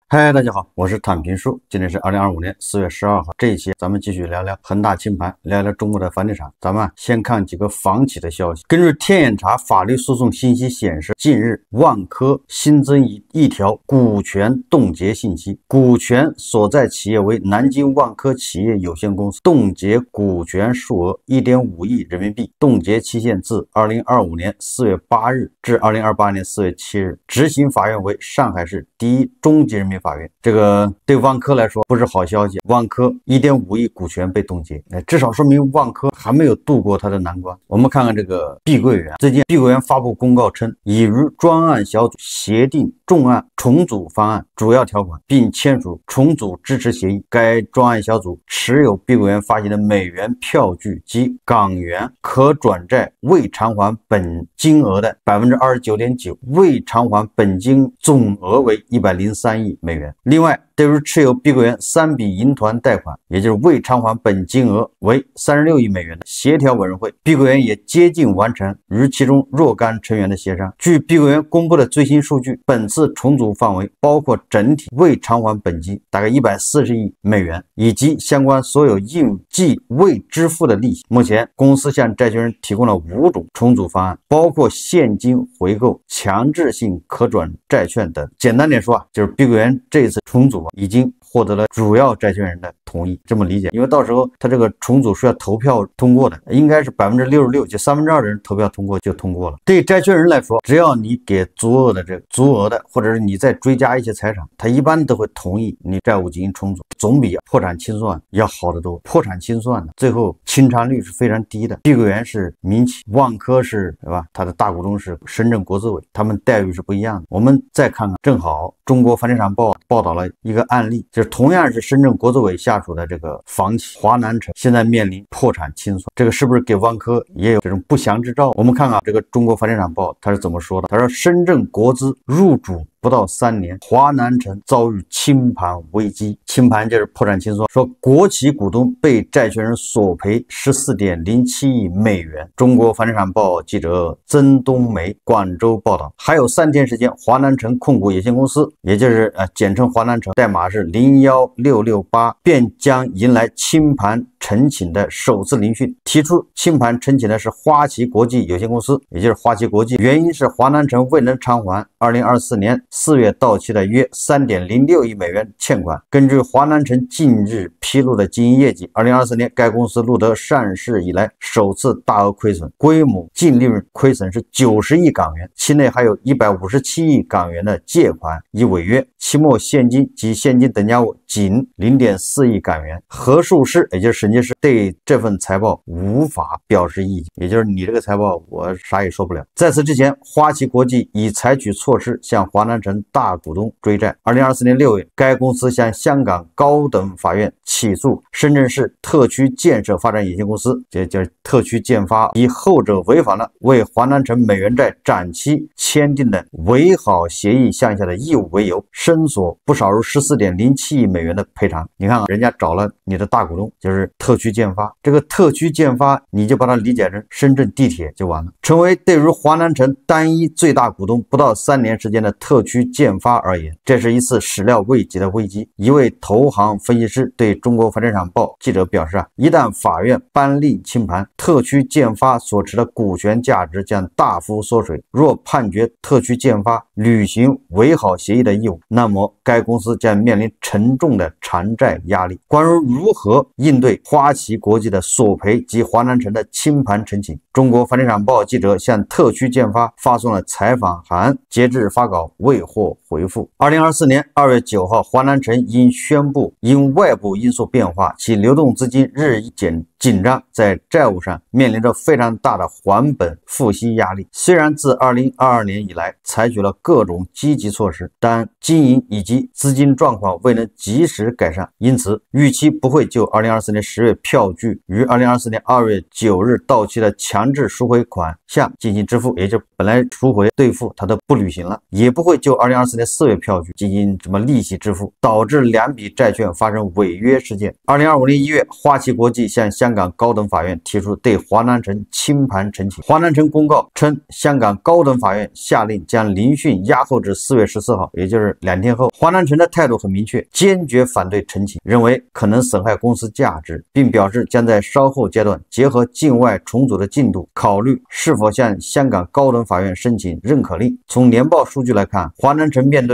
嗨，大家好，我是坦平叔。今天是2025年4月12号，这一期咱们继续聊聊恒大清盘，聊聊中国的房地产。咱们先看几个房企的消息。根据天眼查法律诉讼信息显示，近日万科新增一条股权冻结信息，股权所在企业为南京万科企业有限公司，冻结股权数额1.5亿人民币，冻结期限自2025年4月8日至2028年4月7日，执行法院为上海市第一中级人民法院。这个对万科来说不是好消息，万科1.5亿股权被冻结，至少说明万科还没有度过它的难关。我们看看这个碧桂园，最近碧桂园发布公告称，已与专案小组协定重案重组方案主要条款，并签署重组支持协议。该专案小组持有碧桂园发行的美元票据及港元可转债未偿还本金额的 29.9%， 未偿还本金总额为103亿美元。另外，对于持有碧桂园3笔银团贷款，也就是未偿还本金额为36亿美元的协调委员会，碧桂园也接近完成与其中若干成员的协商。据碧桂园公布的最新数据，本次重组范围包括整体未偿还本金大概140亿美元，以及相关所有应计未支付的利息。目前，公司向债权人提供了5种重组方案，包括现金回购、强制性可转债券等。简单点说就是碧桂园这一次重组已经获得了主要债权人的同意，这么理解。因为到时候他这个重组是要投票通过的，应该是66%，就2/3的人投票通过就通过了。对债权人来说，只要你给足额的，或者是你再追加一些财产，他一般都会同意你债务进行重组，总比破产清算要好得多。破产清算的最后清偿率是非常低的。碧桂园是民企，万科是对吧？它的大股东是深圳国资委，他们待遇是不一样的。我们再看看，正好中国房地产报道了一个案例，就是同样是深圳国资委下属的这个房企华南城，现在面临破产清算，这个是不是给万科也有这种不祥之兆？我们看看这个中国房地产报它是怎么说的。他说，深圳国资入主不到3年，华南城遭遇清盘危机。清盘就是破产清算，说国企股东被债权人索赔14.07亿美元。中国房地产报记者曾冬梅广州报道，还有3天时间，华南城控股有限公司，也就是简称华南城，代码是01668，便将迎来清盘呈请的首次聆讯。提出清盘呈请的是花旗国际有限公司，也就是花旗国际，原因是华南城未能偿还2024年4月到期的约 3.06 亿美元欠款。根据华南城近日披露的经营业绩，2024年该公司录得上市以来首次大额亏损，规模净利润亏损是90亿港元，期内还有157亿港元的借款已违约，期末现金及现金等价物仅 0.4 亿港元。核数师也就是审计师对这份财报无法表示意见，也就是你这个财报我啥也说不了。在此之前，花旗国际已采取措施向华南城大股东追债。2024年6月，该公司向香港高等法院起诉深圳市特区建设发展有限公司，也就是特区建发，以后者违反了为华南城美元债展期签订的维好协议项下的义务为由，申索不少于 14.07 亿美元的赔偿。你看人家找了你的大股东，就是特区建发，这个特区建发你就把它理解成深圳地铁就完了。成为对于华南城单一最大股东不到3年时间的特区建发而言，这是一次始料未及的危机。一位投行分析师对中国房地产报记者表示，一旦法院颁令清盘，特区建发所持的股权价值将大幅缩水。若判决特区建发履行维好协议的义务，那么该公司将面临沉重的偿债压力。关于如何应对花旗国际的索赔及华南城的清盘呈请，中国房地产报记者向特区建发发送了采访函，截至发稿未获回复。2024年2月9号，华南城因宣布因外部因素变化，其流动资金日益紧张，在债务上面临着非常大的还本付息压力。虽然自2022年以来采取了各种积极措施，但经营以及资金状况未能及时改善，因此预期不会就2024年10月票据于2024年2月9日到期的强制赎回款项进行支付，也就本来赎回兑付它都不履行了，也不会就2024年4月票据进行什么利息支付，导致2笔债券发生违约事件。2025年1月，花旗国际向香香港高等法院提出对华南城清盘陈情。华南城公告称，香港高等法院下令将聆讯押后至4月14号，也就是2天后。华南城的态度很明确，坚决反对陈情，认为可能损害公司价值，并表示将在稍后阶段结合境外重组的进度，考虑是否向香港高等法院申请认可令。从年报数据来看，华南城面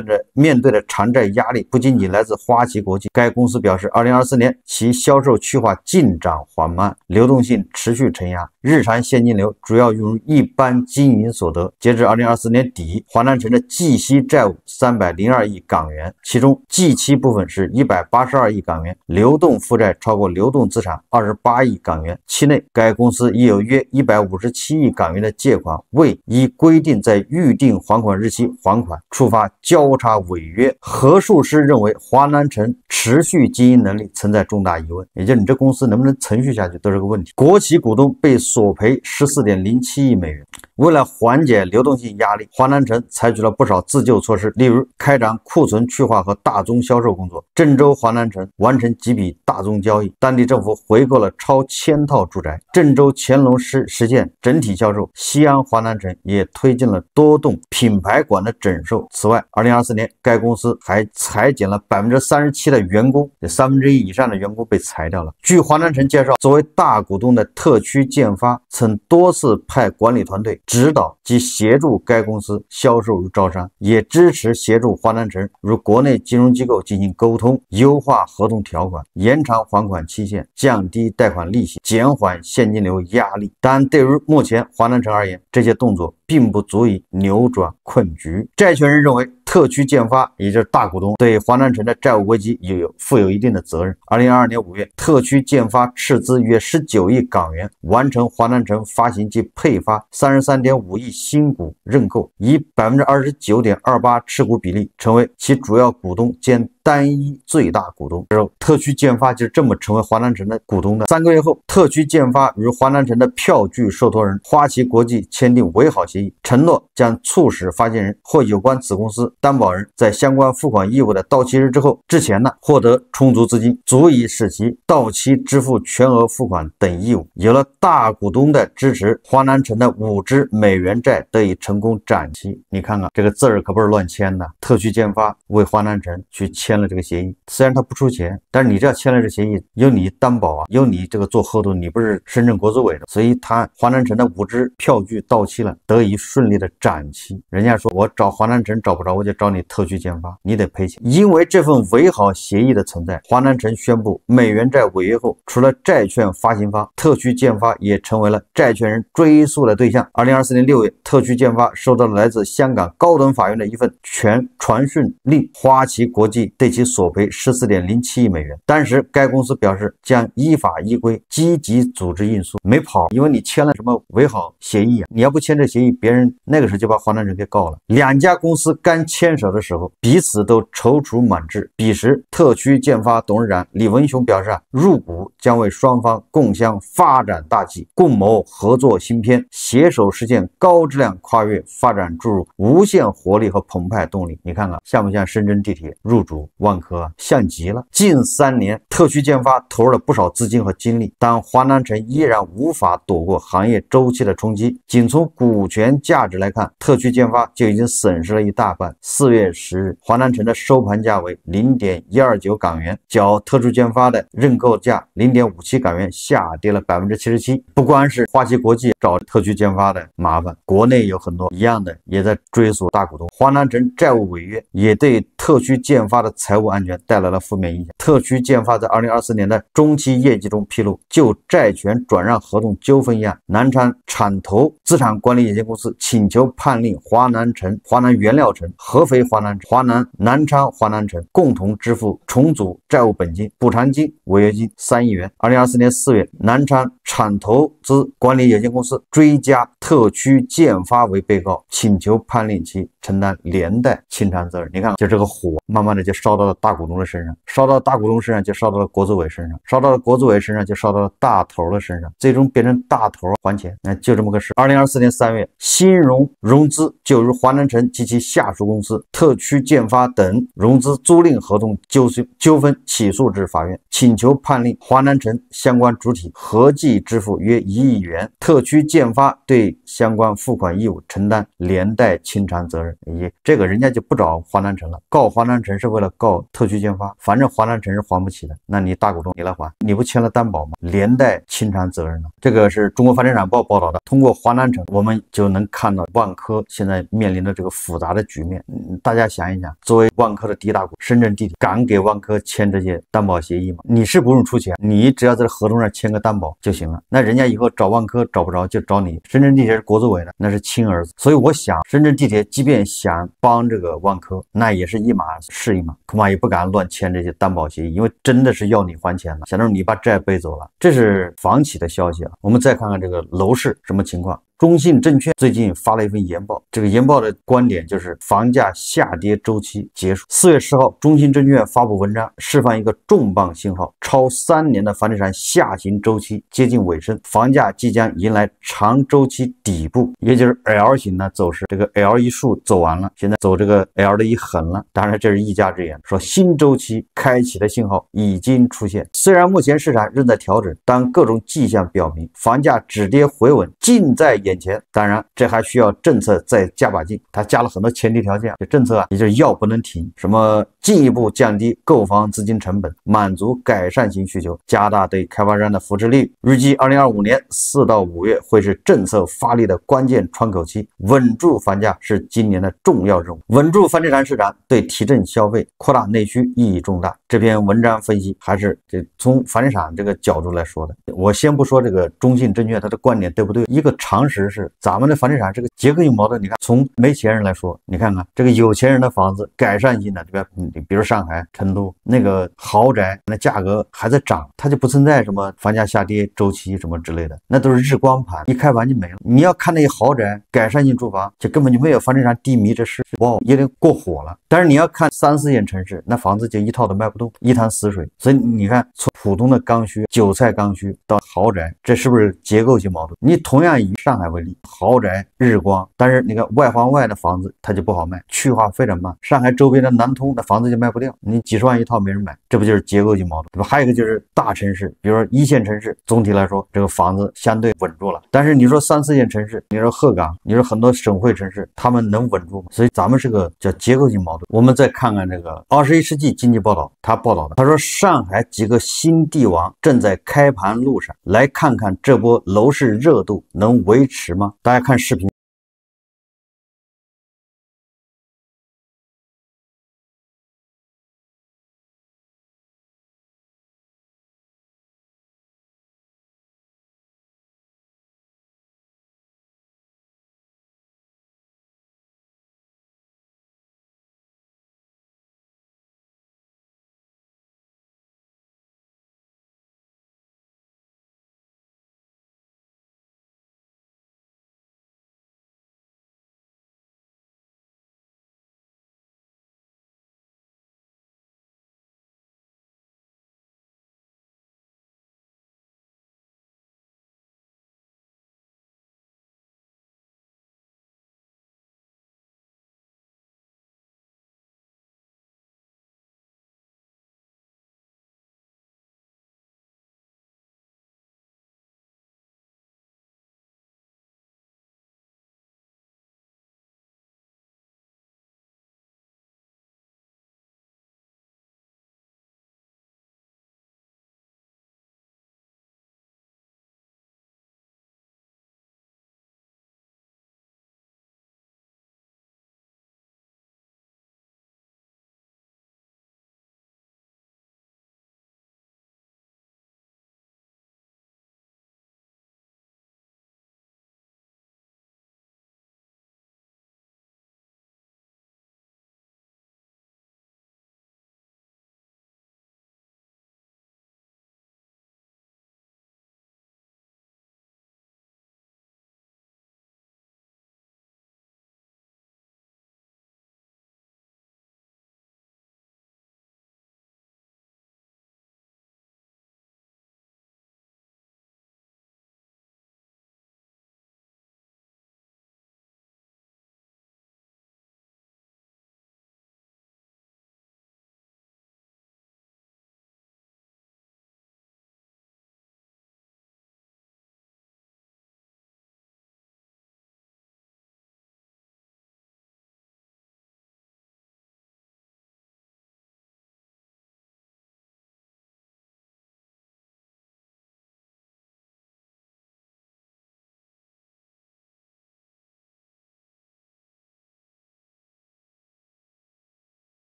对的偿债压力不仅仅来自花旗国际。该公司表示，2024年其销售去化进展缓慢，流动性持续承压，日常现金流主要用于一般经营所得。截至2024年底，华南城的计息债务302亿港元，其中计期部分是182亿港元，流动负债超过流动资产28亿港元。期内，该公司已有约157亿港元的借款未依规定在预定还款日期还款，触发交叉违约。核数师认为，华南城持续经营能力存在重大疑问，也就是你这公司能不能存续下去都是个问题。国企股东被索赔14.07亿美元。为了缓解流动性压力，华南城采取了不少自救措施，例如开展库存去化和大宗销售工作。郑州华南城完成几笔大宗交易，当地政府回购了超1000套住宅。郑州乾隆实现整体销售，西安华南城也推进了多栋品牌馆的整售。此外，2024年该公司还裁减了37%的员工，1/3以上的员工被裁掉了。据华南城介绍，作为大股东的特区建发曾多次派管理团队指导及协助该公司销售与招商，也支持协助华南城与国内金融机构进行沟通，优化合同条款，延长还款期限，降低贷款利息，减缓现金流压力。但对于目前华南城而言，这些动作并不足以扭转困局。债权人认为，特区建发也就是大股东对华南城的债务危机负有一定的责任。2022年5月，特区建发斥资约19亿港元，完成华南城发行及配发33.5亿新股认购，以29.28%持股比例成为其主要股东兼单一最大股东。特区建发就这么成为华南城的股东的。3个月后，特区建发与华南城的票据受托人花旗国际签订为好协议，承诺将促使发行人或有关子公司担保人在相关付款义务的到期日之前获得充足资金，足以使其到期支付全额付款等义务。有了大股东的支持，华南城的5支美元债得以成功展期。你看看这个字儿可不是乱签的，特区建发为华南城去签了这个协议，虽然他不出钱，但是你这要签了这协议，有你担保啊，有你这个做合同，你不是深圳国资委的，所以他华南城的5支票据到期了，得以顺利的展期。人家说我找华南城找不着，我就找你特区建发，你得赔钱。因为这份为好协议的存在，华南城宣布美元债违约后，除了债券发行方，特区建发也成为了债权人追诉的对象。2024年6月，特区建发收到了来自香港高等法院的一份传讯令，花旗国际对其索赔14.07亿美元。当时该公司表示将依法依规积极组织应诉，没跑，因为你签了什么为好协议啊？你要不签这协议，别人那个时候就把华南城给告了。两家公司刚牵手的时候，彼此都踌躇满志。彼时，特区建发董事长李文雄表示入股将为双方共襄发展大计，共谋合作新篇，携手实现高质量跨越发展，注入无限活力和澎湃动力。你看看像不像深圳地铁入主万科啊？像极了。近3年，特区建发投入了不少资金和精力，但华南城依然无法躲过行业周期的冲击。仅从股权价值来看，特区建发就已经损失了一大半。4月10日，华南城的收盘价为 0.129 港元，较特区建发的认购价 0.57 港元下跌了 77%。不光是花旗国际找特区建发的麻烦，国内有很多一样的也在追索大股东。华南城债务违约也对特区建发的财务安全带来了负面影响。特区建发在2024年的中期业绩中披露，就债权转让合同纠纷一案，南昌产投资产管理有限公司请求判令华南城、华南原料城、合肥华南城、华南南昌华南城共同支付重组债务本金、补偿金、违约金3亿元。2024年4月，南昌产投资管理有限公司追加特区建发为被告，请求判令其承担连带清偿责任。你看，就这个火慢慢的就烧到了大股东的身上，烧到大股东身上就烧到了国资委身上，烧到了国资委身上就烧到了大头的身上，最终变成大头还钱。那就这么个事。2024年3月，新融融资就如华南城及其下属公司特区建发等融资租赁合同纠纷起诉至法院，请求判令华南城相关主体合计支付约1亿元，特区建发对相关付款义务承担连带清偿责任。这个人家就不找华南城了，告华南城是为了告特区建发，反正华南城是还不起的，那你大股东你来还，你不签了担保吗？连带清偿责任呢？这个是中国房地产报报道的。通过华南城，我们就能看到万科现在面临的这个复杂的局面。大家想一想，作为万科的第一大股，深圳地铁敢给万科签这些担保协议吗？你是不用出钱，你只要在合同上签个担保就行了。那人家以后找万科找不着就找你。深圳地铁是国资委的，那是亲儿子。所以我想，深圳地铁即便想帮这个万科，那也是一码是一码，恐怕也不敢乱签这些担保协议，因为真的是要你还钱了，想着你把债背走了。这是房企的消息啊。我们再看看这个楼市什么情况。中信证券最近发了一份研报，这个研报的观点就是房价下跌周期结束。4月10号，中信证券发布文章，释放一个重磅信号，超3年的房地产下行周期接近尾声，房价即将迎来长周期底部，也就是 L 型的走势。这个 L 一竖走完了，现在走这个 L 的一横了。当然这是一家之言，说新周期开启的信号已经出现。虽然目前市场仍在调整，但各种迹象表明房价止跌回稳近在眼前。当然这还需要政策再加把劲，它加了很多前提条件。这政策啊，也就是药不能停，什么进一步降低购房资金成本，满足改善型需求，加大对开发商的扶持力。预计2025年4到5月会是政策发力的关键窗口期，稳住房价是今年的重要任务。稳住房地产市场对提振消费、扩大内需意义重大。这篇文章分析还是从房地产这个角度来说的。我先不说这个中信证券它的观点对不对，一个常识是咱们的房地产这个结构性矛盾。你看，从没钱人来说，你看看这个有钱人的房子改善性的，对吧？比如上海、成都那个豪宅，那价格还在涨，它就不存在什么房价下跌周期什么之类的，那都是日光盘，一开盘就没了。你要看那些豪宅、改善性住房，就根本就没有房地产低迷这事，哇，有点过火了。但是你要看3、4线城市，那房子就一套都卖不动，一潭死水。所以你看，从普通的刚需、韭菜刚需到豪宅，这是不是结构性矛盾？你同样以上海为例，豪宅日光，但是你看外环外的房子它就不好卖，去化非常慢。上海周边的南通的房子就卖不掉，你几十万一套没人买，这不就是结构性矛盾，对吧？还有一个就是大城市，比如说1线城市，总体来说这个房子相对稳住了。但是你说3、4线城市，你说鹤岗，你说很多省会城市，他们能稳住吗？所以咱们是个叫结构性矛盾。我们再看看这个21世纪经济报道，他报道的，他说上海几个新地王正在开盘路上，来看看这波楼市热度能维持吗？大家看视频。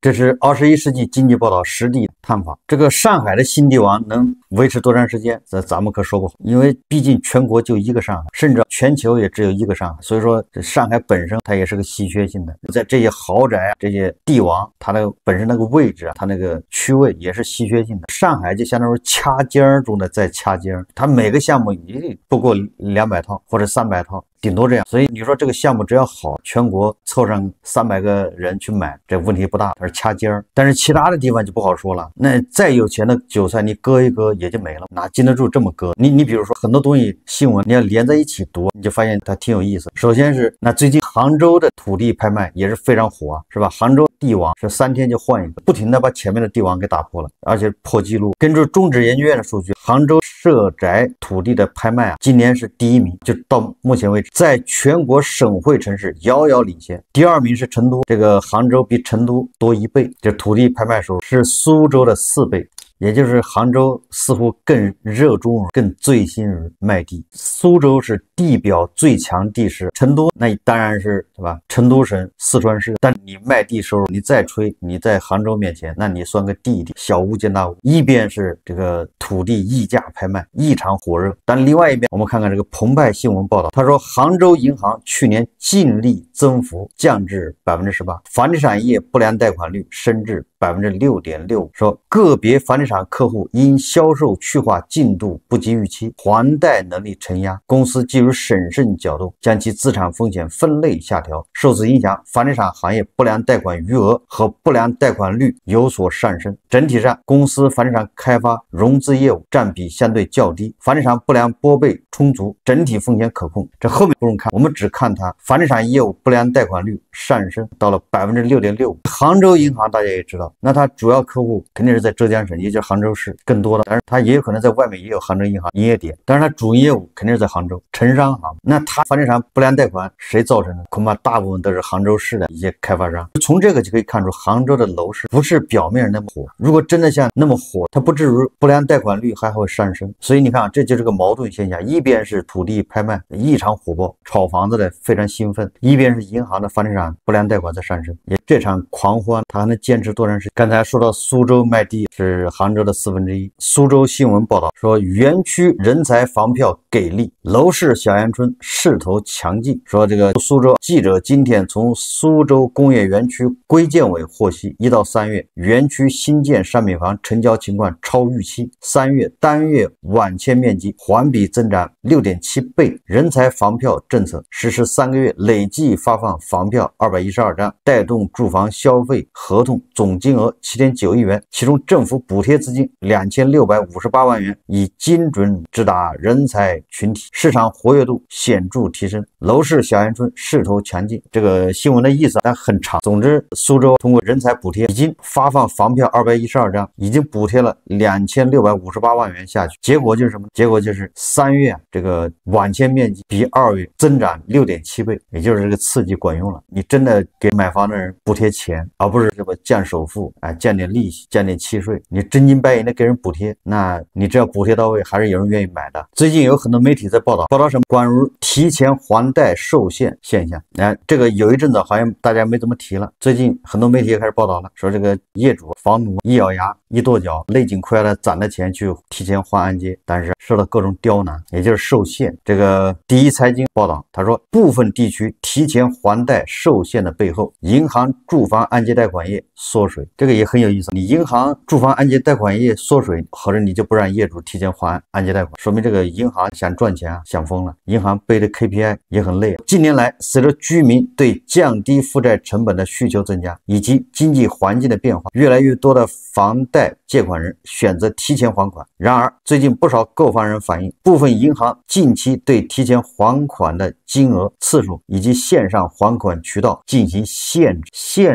这是21世纪经济报道实地探访。这个上海的新帝王能维持多长时间，咱们可说不好，因为毕竟全国就一个上海，甚至全球也只有一个上海，所以说这上海本身它也是个稀缺性的。在这些豪宅啊，这些帝王，它的本身那个位置啊，它那个区位也是稀缺性的。上海就相当于掐尖中的再掐尖，它每个项目也不过200套或者300套。顶多这样，所以你说这个项目只要好，全国凑上300个人去买，这问题不大，它是掐尖儿。但是其他的地方就不好说了，那再有钱的韭菜，你割一割也就没了，哪经得住这么割？你比如说很多东西新闻，你要连在一起读，你就发现它挺有意思。首先是那最近杭州的土地拍卖也是非常火，是吧？杭州帝王是3天就换一个，不停的把前面的帝王给打破了，而且破纪录。根据中指研究院的数据，杭州社宅土地的拍卖啊，今年是第1名，就到目前为止。在全国省会城市遥遥领先，第2名是成都，这个杭州比成都多1倍，这土地拍卖数是苏州的4倍。也就是杭州似乎更热衷、更醉心于卖地。苏州是地表最强地势，成都那当然是对吧？成都省四川市，但你卖地收入，你再吹，你在杭州面前，那你算个弟弟，小巫见大巫。一边是这个土地溢价拍卖异常火热，但另外一边我们看看这个澎湃新闻报道，他说杭州银行去年净利增幅降至18%，房地产业不良贷款率升至6.65%，说个别房地产客户因销售去化进度不及预期，还贷能力承压，公司基于审慎角度将其资产风险分类下调，受此影响，房地产行业不良贷款余额和不良贷款率有所上升。整体上，公司房地产开发融资业务占比相对较低，房地产不良拨备充足，整体风险可控。这后面不用看，我们只看它房地产业务不良贷款率上升到了6.65%。杭州银行大家也知道，那它主要客户肯定是在浙江省，也就是杭州市更多的，但是它也有可能在外面也有杭州银行营业点，但是它主营业务肯定是在杭州城商行。那它房地产不良贷款谁造成的？恐怕大部分都是杭州市的一些开发商。从这个就可以看出，杭州的楼市不是表面那么火，如果真的像那么火，它不至于不良贷款率还会上升。所以你看，这就是个矛盾现象，一边是土地拍卖异常火爆，炒房子的非常兴奋，一边是银行的房地产不良贷款在上升。也这场狂欢它还能坚持多长时间？刚才说到苏州卖地是杭州的1/4。苏州新闻报道说，园区人才房票给力，楼市小阳春势头强劲。说这个苏州记者今天从苏州工业园区规建委获悉，1到3月园区新建商品房成交情况超预期，3月单月网签面积环比增长6.7倍，人才房票政策实施3个月，累计发放房票212张，带动住房消费合同总金额7.9亿元，其中政府补贴资金2658万元，以精准直达人才群体，市场活跃度显著提升，楼市小阳春势头强劲。这个新闻的意思但很长，总之苏州通过人才补贴已经发放房票212张，已经补贴了2658万元下去，结果就是什么？结果就是3月这个网签面积比2月增长6.7倍，也就是这个刺激管用了。你真的给买房的人补贴钱，而不是这个降首付，降点利息，降点契税，你真金白银的给人补贴，那你只要补贴到位，还是有人愿意买的。最近有很多媒体在报道什么关于提前还贷受限现象，这个有一阵子好像大家没怎么提了，最近很多媒体也开始报道了，说这个业主房奴一咬牙一跺脚，勒紧裤腰带攒的钱去提前还按揭，但是受到各种刁难，也就是受限。这个第一财经报道，他说部分地区提前还贷受限的背后，银行住房按揭贷款业缩水。这个也很有意思，你银行住房按揭贷款业缩水，或者你就不让业主提前还按揭贷款，说明这个银行想赚钱想疯了，银行背的 KPI 也很累。近年来，随着居民对降低负债成本的需求增加，以及经济环境的变化，越来越多的房贷借款人选择提前还款。然而，最近不少购房人反映，部分银行近期对提前还款的金额、次数以及线上还款渠道进行限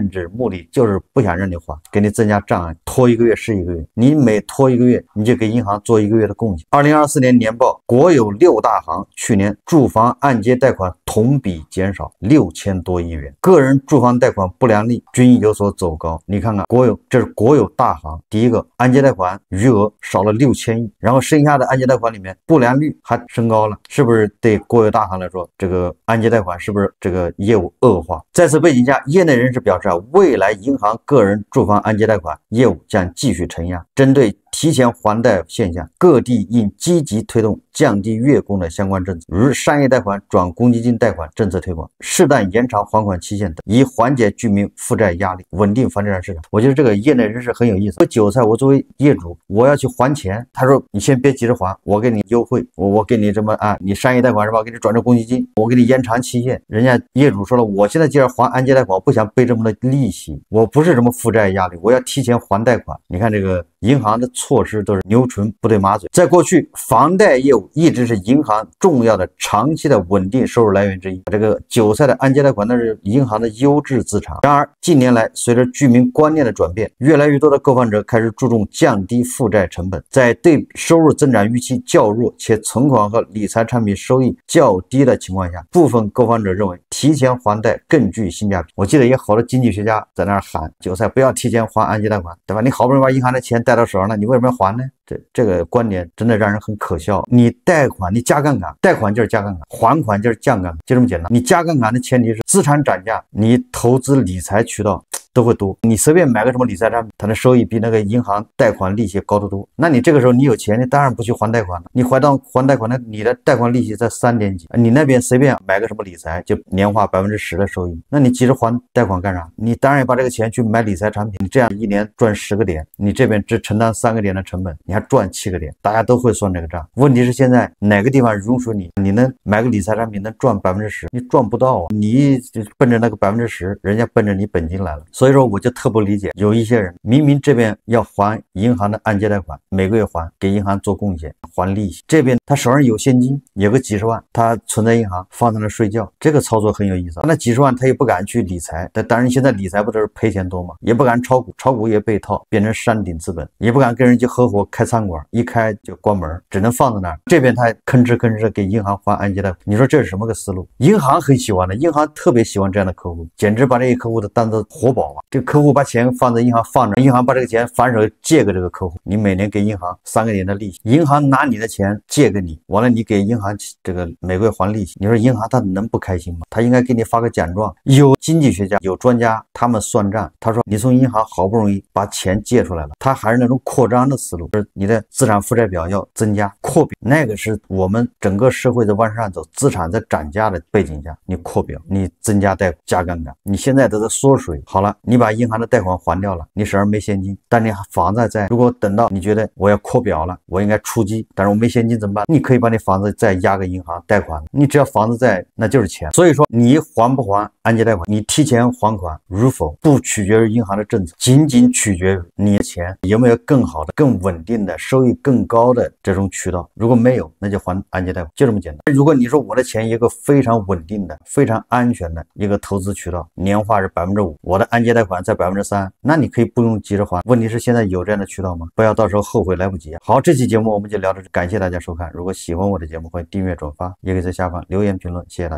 制，目的就是不想让你还，给你增加障碍，拖1个月是1个月，你每拖1个月，你就给银行做1个月的贡献。2024年年报，国有6大行去年住房按揭贷款同比减少6000多亿元，个人住房贷款不良率均有所走高。你看看这是国有大行，第一个按揭贷款余额少了6000亿，然后剩下的按揭贷款里面不良率还升高了，是不是对国有大行来说，这个按揭贷款是不是这个业务恶化？在此背景下，业内人士表示未来银行个人住房按揭贷款业务将继续承压。针对提前还贷现象，各地应积极推动降低月供的相关政策，如商业贷款转公积金贷款政策推广，适当延长还款期限等，以缓解居民负债压力，稳定房地产市场。我觉得这个业内人士很有意思。我韭菜，我作为业主，我要去还钱，他说你先别急着还，我给你优惠，我给你这么你商业贷款是吧？给你转成公积金，我给你延长期限。人家业主说了，我现在既然还按揭贷款，我不想背这么多利息，我不是什么负债压力，我要提前还贷款。你看这个银行的措施都是牛唇不对马嘴。在过去，房贷业务一直是银行重要的长期的稳定收入来源之一。这个韭菜的按揭贷款那是银行的优质资产。然而近年来，随着居民观念的转变，越来越多的购房者开始注重降低负债成本。在对收入增长预期较弱且存款和理财产品收益较低的情况下，部分购房者认为提前还贷更具性价比。我记得也好多经济学家在那儿喊韭菜不要提前还按揭贷款，对吧？你好不容易把银行的钱贷到手上了，你为什么要还呢？这个观点真的让人很可笑。你贷款，你加杠杆，贷款就是加杠杆，还款就是降杠杆，就这么简单。你加杠杆的前提是资产涨价，你投资理财渠道都会多。你随便买个什么理财产品，它的收益比那个银行贷款利息高得多。那你这个时候你有钱，你当然不去还贷款了。你还贷款，那你的贷款利息在3点几，你那边随便买个什么理财就年化10%的收益，那你急着还贷款干啥？你当然把这个钱去买理财产品，你这样1年赚10个点，你这边只承担3个点的成本，你还赚7个点，大家都会算这个账。问题是现在哪个地方容许你能买个理财产品能赚10%？你赚不到啊！你奔着那个10%，人家奔着你本金来了。所以说我就特不理解，有一些人明明这边要还银行的按揭贷款，每个月还，给银行做贡献，还利息，这边他手上有现金，有个几十万，他存在银行放在那睡觉，这个操作很有意思。那几十万他又不敢去理财，但当然现在理财不都是赔钱多吗？也不敢炒股，炒股也被套，变成山顶资本，也不敢跟人去合伙开餐馆，一开就关门，只能放在那儿。这边他吭哧吭哧给银行还按揭贷款，你说这是什么个思路？银行很喜欢的，银行特别喜欢这样的客户，简直把这些客户都当做活宝啊！这个客户把钱放在银行放着，银行把这个钱反手借给这个客户，你每年给银行3个点的利息，银行拿你的钱借给你，完了你给银行这个每个月还利息，你说银行他能不开心吗？他应该给你发个奖状。有经济学家有专家他们算账，他说你从银行好不容易把钱借出来了，他还是那种扩张的思路，就是你的资产负债表要增加扩表，那个是我们整个社会在往上走，资产在涨价的背景下，你扩表，你增加贷款加杠杆，你现在都在缩水。好了，你把银行的贷款还掉了，你手上没现金，但你房子在，如果等到你觉得我要扩表了，我应该出击，但是我没现金怎么办？你可以把你房子再押给银行贷款，你只要房子在，那就是钱。所以说你还不还按揭贷款，你提前还款与否不取决于银行的政策，仅取决于你的钱有没有更好的更稳定的收益更高的这种渠道，如果没有，那就还按揭贷款，就这么简单。如果你说我的钱一个非常稳定的非常安全的一个投资渠道，年化是5%，我的按揭贷款在3%，那你可以不用急着还。问题是现在有这样的渠道吗？不要到时候后悔来不及啊。好，这期节目我们就聊到这，感谢大家收看。如果喜欢我的节目，欢迎订阅转发，也可以在下方留言评论，谢谢大家。